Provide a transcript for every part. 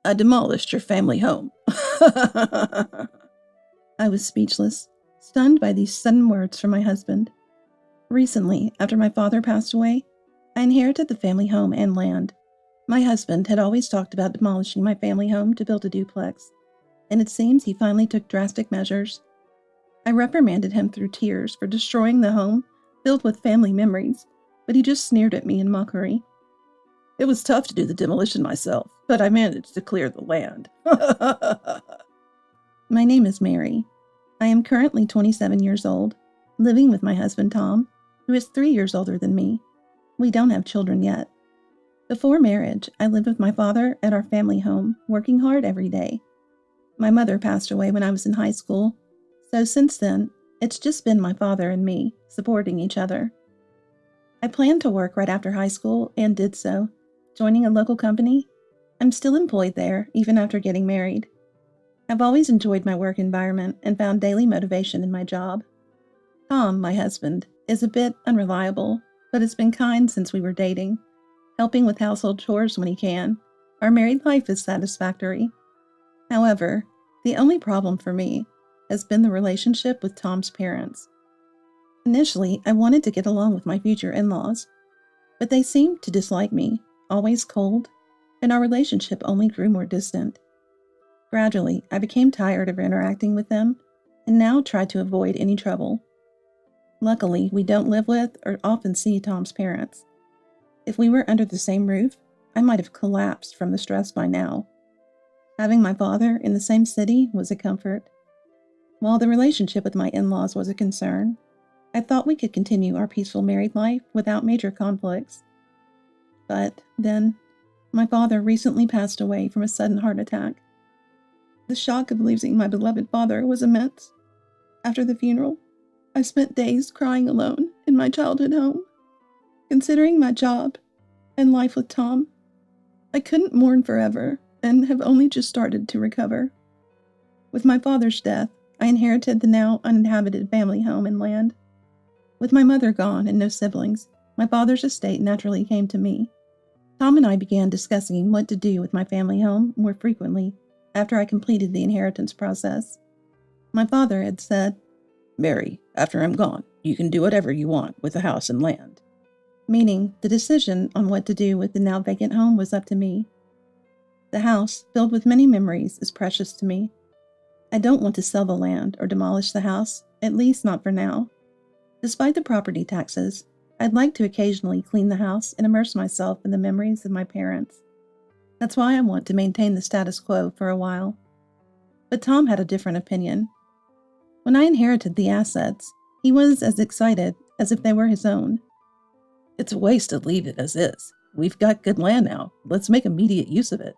I demolished your family home. I was speechless, stunned by these sudden words from my husband. Recently, after my father passed away, I inherited the family home and land. My husband had always talked about demolishing my family home to build a duplex, and it seems he finally took drastic measures. I reprimanded him through tears for destroying the home filled with family memories, but he just sneered at me in mockery. It was tough to do the demolition myself, but I managed to clear the land. My name is Mary. I am currently 27 years old, living with my husband Tom, who is 3 years older than me. We don't have children yet. Before marriage, I lived with my father at our family home, working hard every day. My mother passed away when I was in high school, so since then, it's just been my father and me, supporting each other. I planned to work right after high school and did so, joining a local company. I'm still employed there, even after getting married. I've always enjoyed my work environment and found daily motivation in my job. Tom, my husband, is a bit unreliable, but has been kind since we were dating, helping with household chores when he can. Our married life is satisfactory. However, the only problem for me has been the relationship with Tom's parents. Initially, I wanted to get along with my future in-laws, but they seemed to dislike me, always cold, and our relationship only grew more distant. Gradually, I became tired of interacting with them and now try to avoid any trouble. Luckily, we don't live with or often see Tom's parents. If we were under the same roof, I might have collapsed from the stress by now. Having my father in the same city was a comfort. While the relationship with my in-laws was a concern, I thought we could continue our peaceful married life without major conflicts. But then, my father recently passed away from a sudden heart attack. The shock of losing my beloved father was immense. After the funeral, I spent days crying alone in my childhood home. Considering my job and life with Tom, I couldn't mourn forever and have only just started to recover. With my father's death, I inherited the now uninhabited family home and land. With my mother gone and no siblings, my father's estate naturally came to me. Tom and I began discussing what to do with my family home more frequently after I completed the inheritance process. My father had said, "Mary, after I'm gone, you can do whatever you want with the house and land." Meaning the decision on what to do with the now vacant home was up to me. The house, filled with many memories, is precious to me. I don't want to sell the land or demolish the house, at least not for now. Despite the property taxes, I'd like to occasionally clean the house and immerse myself in the memories of my parents. That's why I want to maintain the status quo for a while. But Tom had a different opinion. When I inherited the assets, he was as excited as if they were his own. "It's a waste to leave it as is. We've got good land now. Let's make immediate use of it."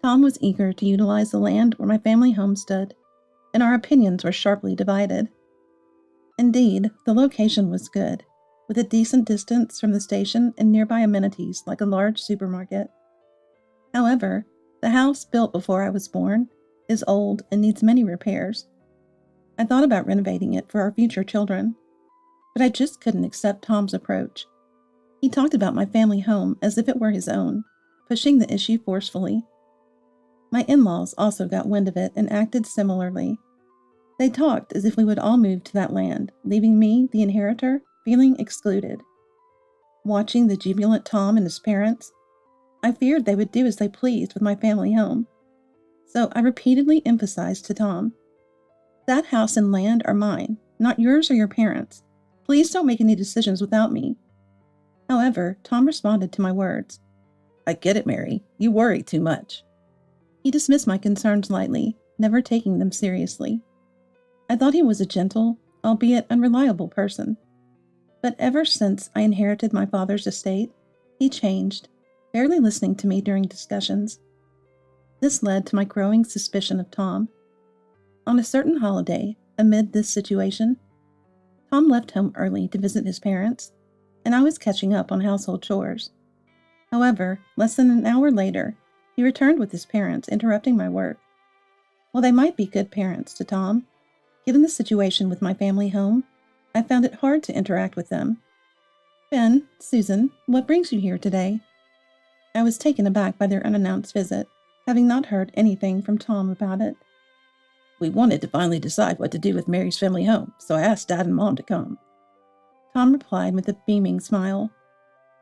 Tom was eager to utilize the land where my family home stood, and our opinions were sharply divided. Indeed, the location was good, with a decent distance from the station and nearby amenities like a large supermarket. However, the house built before I was born is old and needs many repairs. I thought about renovating it for our future children, but I just couldn't accept Tom's approach. He talked about my family home as if it were his own, pushing the issue forcefully. My in-laws also got wind of it and acted similarly. They talked as if we would all move to that land, leaving me, the inheritor, feeling excluded. Watching the jubilant Tom and his parents, I feared they would do as they pleased with my family home. So I repeatedly emphasized to Tom, "That house and land are mine, not yours or your parents. Please don't make any decisions without me." However, Tom responded to my words. "I get it, Mary. You worry too much." He dismissed my concerns lightly, never taking them seriously. I thought he was a gentle, albeit unreliable person. But ever since I inherited my father's estate, he changed, barely listening to me during discussions. This led to my growing suspicion of Tom. On a certain holiday, amid this situation, Tom left home early to visit his parents, and I was catching up on household chores. However, less than an hour later, he returned with his parents, interrupting my work. While they might be good parents to Tom, given the situation with my family home, I found it hard to interact with them. "Ben, Susan, what brings you here today?" I was taken aback by their unannounced visit, having not heard anything from Tom about it. We wanted to finally decide what to do with Mary's family home, so I asked Dad and Mom to come. Tom replied with a beaming smile.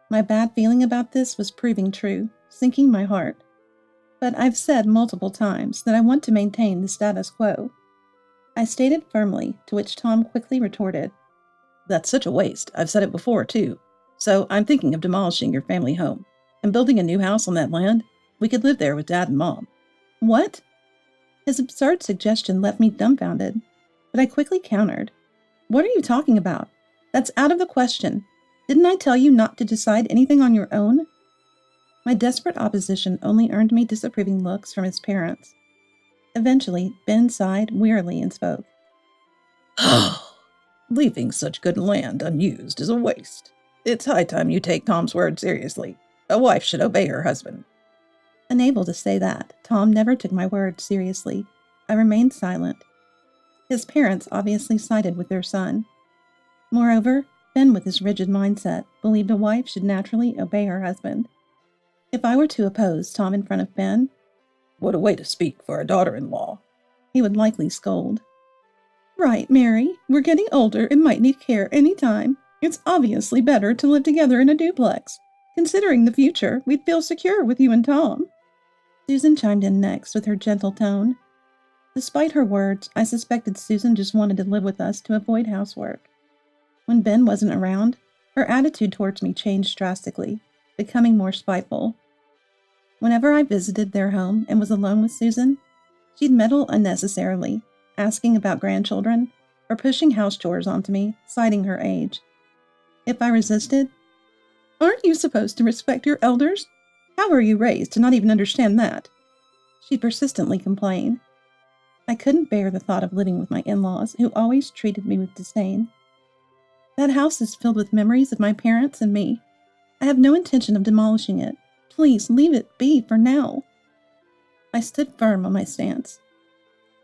My bad feeling about this was proving true, sinking my heart. But I've said multiple times that I want to maintain the status quo. I stated firmly, to which Tom quickly retorted, That's such a waste. I've said it before, too. So I'm thinking of demolishing your family home and building a new house on that land. We could live there with Dad and Mom. What? His absurd suggestion left me dumbfounded, but I quickly countered. What are you talking about? That's out of the question. Didn't I tell you not to decide anything on your own? My desperate opposition only earned me disapproving looks from his parents. Eventually, Ben sighed wearily and spoke. Leaving such good land unused is a waste. It's high time you take Tom's word seriously. A wife should obey her husband. Unable to say that, Tom never took my words seriously. I remained silent. His parents obviously sided with their son. Moreover, Ben, with his rigid mindset, believed a wife should naturally obey her husband. If I were to oppose Tom in front of Ben, what a way to speak for a daughter-in-law, he would likely scold. Right, Mary. We're getting older and might need care any time. It's obviously better to live together in a duplex. Considering the future, we'd feel secure with you and Tom. Susan chimed in next with her gentle tone. Despite her words, I suspected Susan just wanted to live with us to avoid housework. When Ben wasn't around, her attitude towards me changed drastically, becoming more spiteful. Whenever I visited their home and was alone with Susan, she'd meddle unnecessarily, asking about grandchildren or pushing house chores onto me, citing her age. If I resisted, "Aren't you supposed to respect your elders? How were you raised to not even understand that?" she'd persistently complain. I couldn't bear the thought of living with my in-laws, who always treated me with disdain. That house is filled with memories of my parents and me. I have no intention of demolishing it. Please leave it be for now. I stood firm on my stance.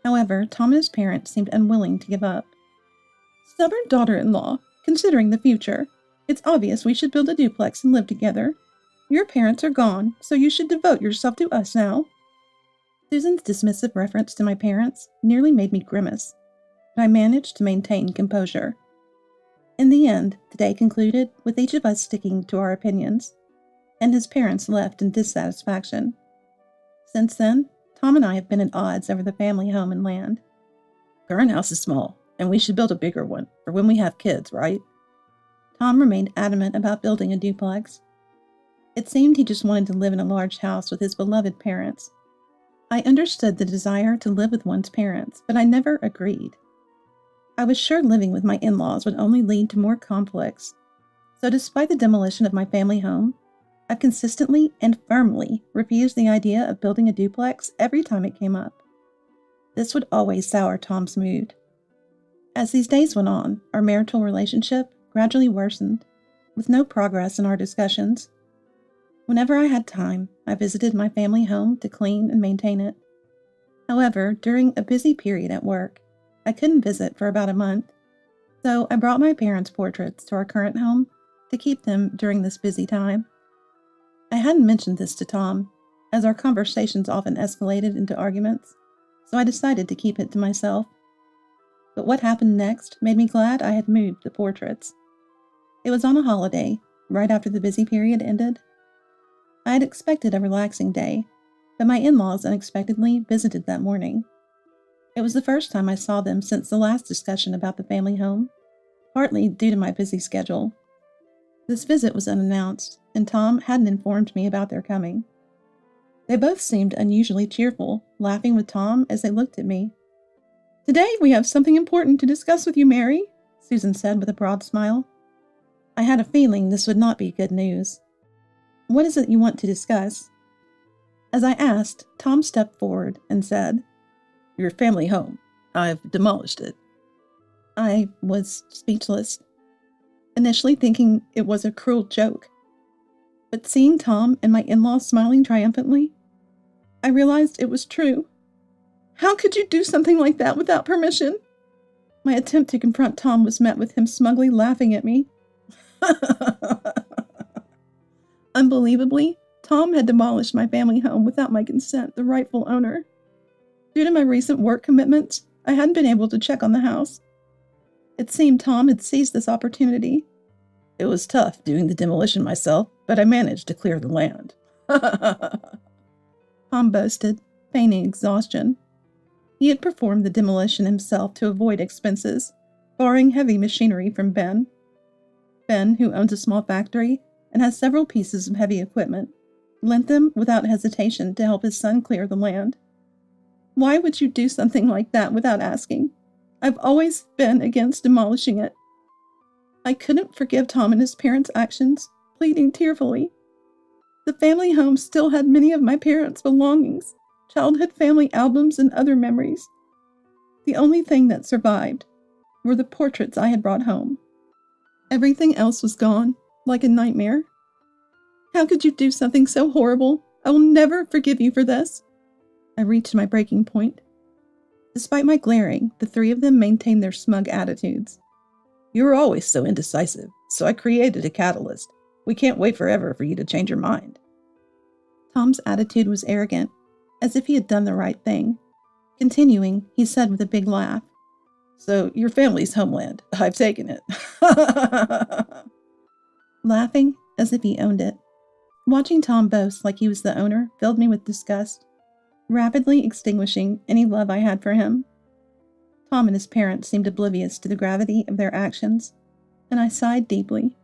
However, Tom and his parents seemed unwilling to give up. Stubborn daughter-in-law, considering the future. It's obvious we should build a duplex and live together. Your parents are gone, so you should devote yourself to us now. Susan's dismissive reference to my parents nearly made me grimace, but I managed to maintain composure. In the end, the day concluded with each of us sticking to our opinions, and his parents left in dissatisfaction. Since then, Tom and I have been at odds over the family home and land. Current house is small, and we should build a bigger one for when we have kids, right? Tom remained adamant about building a duplex. It seemed he just wanted to live in a large house with his beloved parents. I understood the desire to live with one's parents, but I never agreed. I was sure living with my in-laws would only lead to more conflicts. So despite the demolition of my family home, I've consistently and firmly refused the idea of building a duplex every time it came up. This would always sour Tom's mood. As these days went on, our marital relationship gradually worsened, with no progress in our discussions. Whenever I had time, I visited my family home to clean and maintain it. However, during a busy period at work, I couldn't visit for about a month, so I brought my parents' portraits to our current home to keep them during this busy time. I hadn't mentioned this to Tom, as our conversations often escalated into arguments, so I decided to keep it to myself. But what happened next made me glad I had moved the portraits. It was on a holiday, right after the busy period ended. I had expected a relaxing day, but my in-laws unexpectedly visited that morning. It was the first time I saw them since the last discussion about the family home, partly due to my busy schedule. This visit was unannounced, and Tom hadn't informed me about their coming. They both seemed unusually cheerful, laughing with Tom as they looked at me. "Today we have something important to discuss with you, Mary," Susan said with a broad smile. I had a feeling this would not be good news. "What is it you want to discuss?" As I asked, Tom stepped forward and said, "Your family home. I've demolished it." I was speechless, initially thinking it was a cruel joke. But seeing Tom and my in-laws smiling triumphantly, I realized it was true. "How could you do something like that without permission?" My attempt to confront Tom was met with him smugly laughing at me. Unbelievably, Tom had demolished my family home without my consent, the rightful owner. Due to my recent work commitments, I hadn't been able to check on the house. It seemed Tom had seized this opportunity. It was tough doing the demolition myself, but I managed to clear the land. Tom boasted, feigning exhaustion. He had performed the demolition himself to avoid expenses, borrowing heavy machinery from Ben. Ben, who owns a small factory and has several pieces of heavy equipment, lent them without hesitation to help his son clear the land. Why would you do something like that without asking? I've always been against demolishing it. I couldn't forgive Tom and his parents' actions, pleading tearfully. The family home still had many of my parents' belongings, childhood family albums, and other memories. The only thing that survived were the portraits I had brought home. Everything else was gone, like a nightmare. How could you do something so horrible? I will never forgive you for this. I reached my breaking point. Despite my glaring, the three of them maintained their smug attitudes. You were always so indecisive, so I created a catalyst. We can't wait forever for you to change your mind. Tom's attitude was arrogant, as if he had done the right thing. Continuing, he said with a big laugh, So your family's homeland. I've taken it. Laughing as if he owned it. Watching Tom boast like he was the owner filled me with disgust, rapidly extinguishing any love I had for him. Tom and his parents seemed oblivious to the gravity of their actions, and I sighed deeply.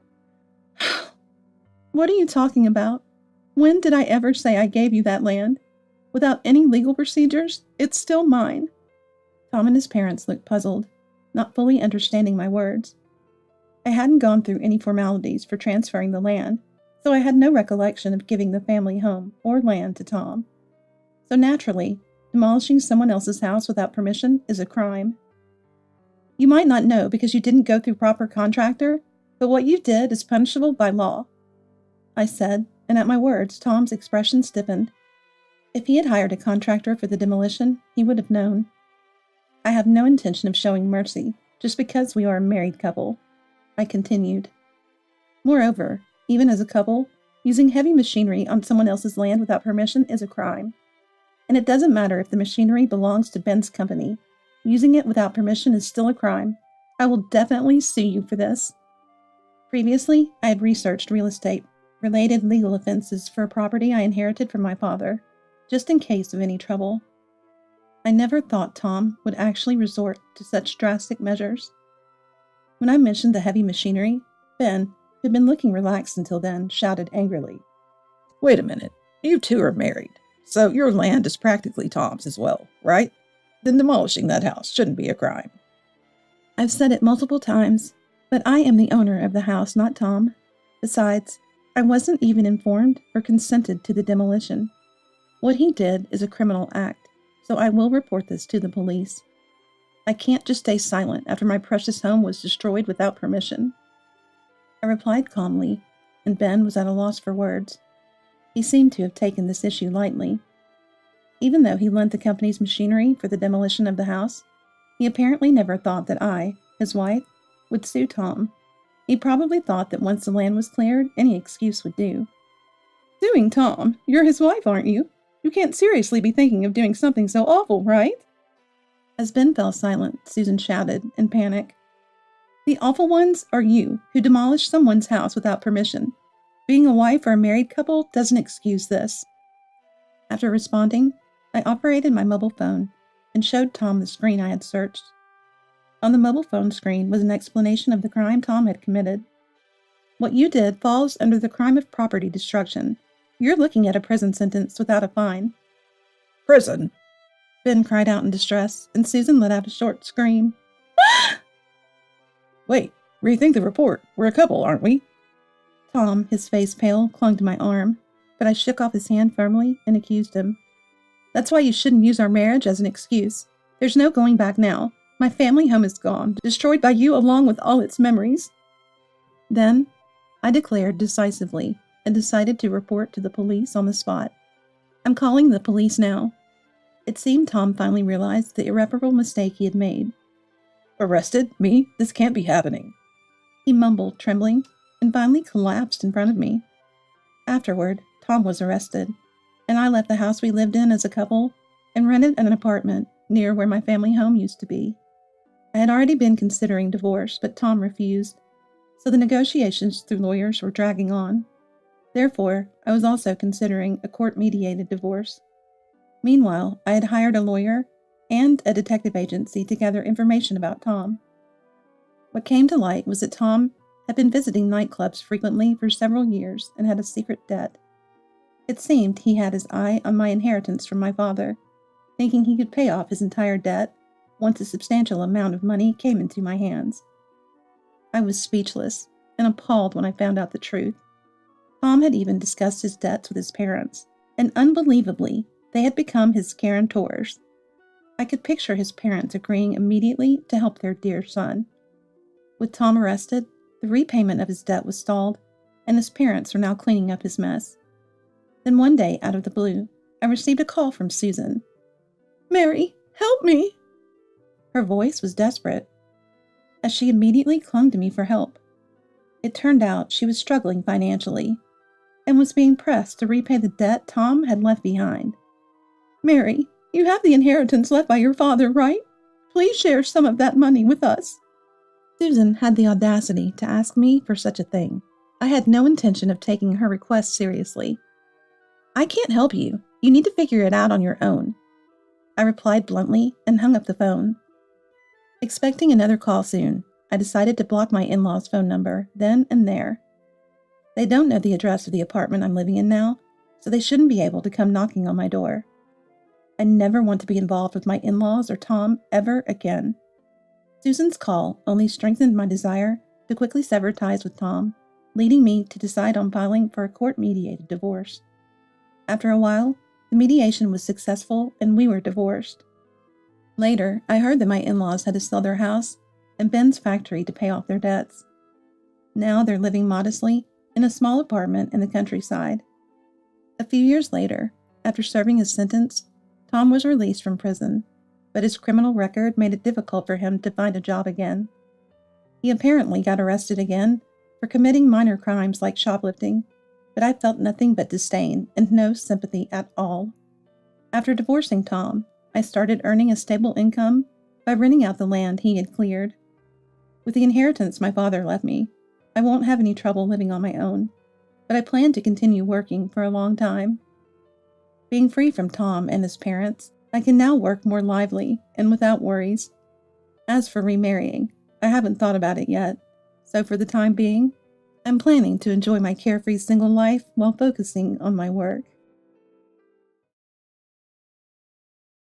What are you talking about? When did I ever say I gave you that land? Without any legal procedures, it's still mine. Tom and his parents looked puzzled, not fully understanding my words. I hadn't gone through any formalities for transferring the land, so I had no recollection of giving the family home or land to Tom. So naturally, demolishing someone else's house without permission is a crime. You might not know because you didn't go through proper contractor, but what you did is punishable by law, I said, and at my words, Tom's expression stiffened. If he had hired a contractor for the demolition, he would have known. I have no intention of showing mercy just because we are a married couple, I continued. Moreover, even as a couple, using heavy machinery on someone else's land without permission is a crime. And it doesn't matter if the machinery belongs to Ben's company. Using it without permission is still a crime. I will definitely sue you for this. Previously, I had researched real estate-related legal offenses for a property I inherited from my father, just in case of any trouble. I never thought Tom would actually resort to such drastic measures. When I mentioned the heavy machinery, Ben, who had been looking relaxed until then, shouted angrily, Wait a minute, you two are married, so your land is practically Tom's as well, right? Then demolishing that house shouldn't be a crime. I've said it multiple times, but I am the owner of the house, not Tom. Besides, I wasn't even informed or consented to the demolition. What he did is a criminal act, so I will report this to the police. I can't just stay silent after my precious home was destroyed without permission. I replied calmly, and Ben was at a loss for words. He seemed to have taken this issue lightly. Even though he lent the company's machinery for the demolition of the house, he apparently never thought that I, his wife, would sue Tom. He probably thought that once the land was cleared, any excuse would do. Suing Tom? You're his wife, aren't you? You can't seriously be thinking of doing something so awful, right? As Ben fell silent, Susan shouted in panic. The awful ones are you, who demolished someone's house without permission. Being a wife or a married couple doesn't excuse this. After responding, I operated my mobile phone and showed Tom the screen I had searched. On the mobile phone screen was an explanation of the crime Tom had committed. What you did falls under the crime of property destruction. You're looking at a prison sentence without a fine. Prison? Ben cried out in distress, and Susan let out a short scream. Wait, rethink the report. We're a couple, aren't we? Tom, his face pale, clung to my arm, but I shook off his hand firmly and accused him. That's why you shouldn't use our marriage as an excuse. There's no going back now. My family home is gone, destroyed by you along with all its memories. Then, I declared decisively and decided to report to the police on the spot. I'm calling the police now. It seemed Tom finally realized the irreparable mistake he had made. Arrested? Me? This can't be happening. He mumbled, trembling, and finally collapsed in front of me. Afterward, Tom was arrested, and I left the house we lived in as a couple and rented an apartment near where my family home used to be. I had already been considering divorce, but Tom refused, so the negotiations through lawyers were dragging on. Therefore, I was also considering a court-mediated divorce. Meanwhile, I had hired a lawyer and a detective agency to gather information about Tom. What came to light was that Tom had been visiting nightclubs frequently for several years and had a secret debt. It seemed he had his eye on my inheritance from my father, thinking he could pay off his entire debt once a substantial amount of money came into my hands. I was speechless and appalled when I found out the truth. Tom had even discussed his debts with his parents, and unbelievably, they had become his guarantors. I could picture his parents agreeing immediately to help their dear son. With Tom arrested, the repayment of his debt was stalled, and his parents were now cleaning up his mess. Then one day, out of the blue, I received a call from Susan. "Mary, help me!" Her voice was desperate, as she immediately clung to me for help. It turned out she was struggling financially and was being pressed to repay the debt Tom had left behind. "Mary, you have the inheritance left by your father, right? Please share some of that money with us." Susan had the audacity to ask me for such a thing. I had no intention of taking her request seriously. "I can't help you. You need to figure it out on your own," I replied bluntly and hung up the phone. Expecting another call soon, I decided to block my in-laws' phone number then and there. They don't know the address of the apartment I'm living in now, so they shouldn't be able to come knocking on my door. I never want to be involved with my in-laws or Tom ever again. Susan's call only strengthened my desire to quickly sever ties with Tom, leading me to decide on filing for a court-mediated divorce. After a while, the mediation was successful and we were divorced. Later, I heard that my in-laws had to sell their house and Ben's factory to pay off their debts. Now they're living modestly in a small apartment in the countryside. A few years later, after serving his sentence, Tom was released from prison, but his criminal record made it difficult for him to find a job again. He apparently got arrested again for committing minor crimes like shoplifting, but I felt nothing but disdain and no sympathy at all. After divorcing Tom, I started earning a stable income by renting out the land he had cleared. With the inheritance my father left me, I won't have any trouble living on my own, but I plan to continue working for a long time. Being free from Tom and his parents, I can now work more lively and without worries. As for remarrying, I haven't thought about it yet, so for the time being, I'm planning to enjoy my carefree single life while focusing on my work.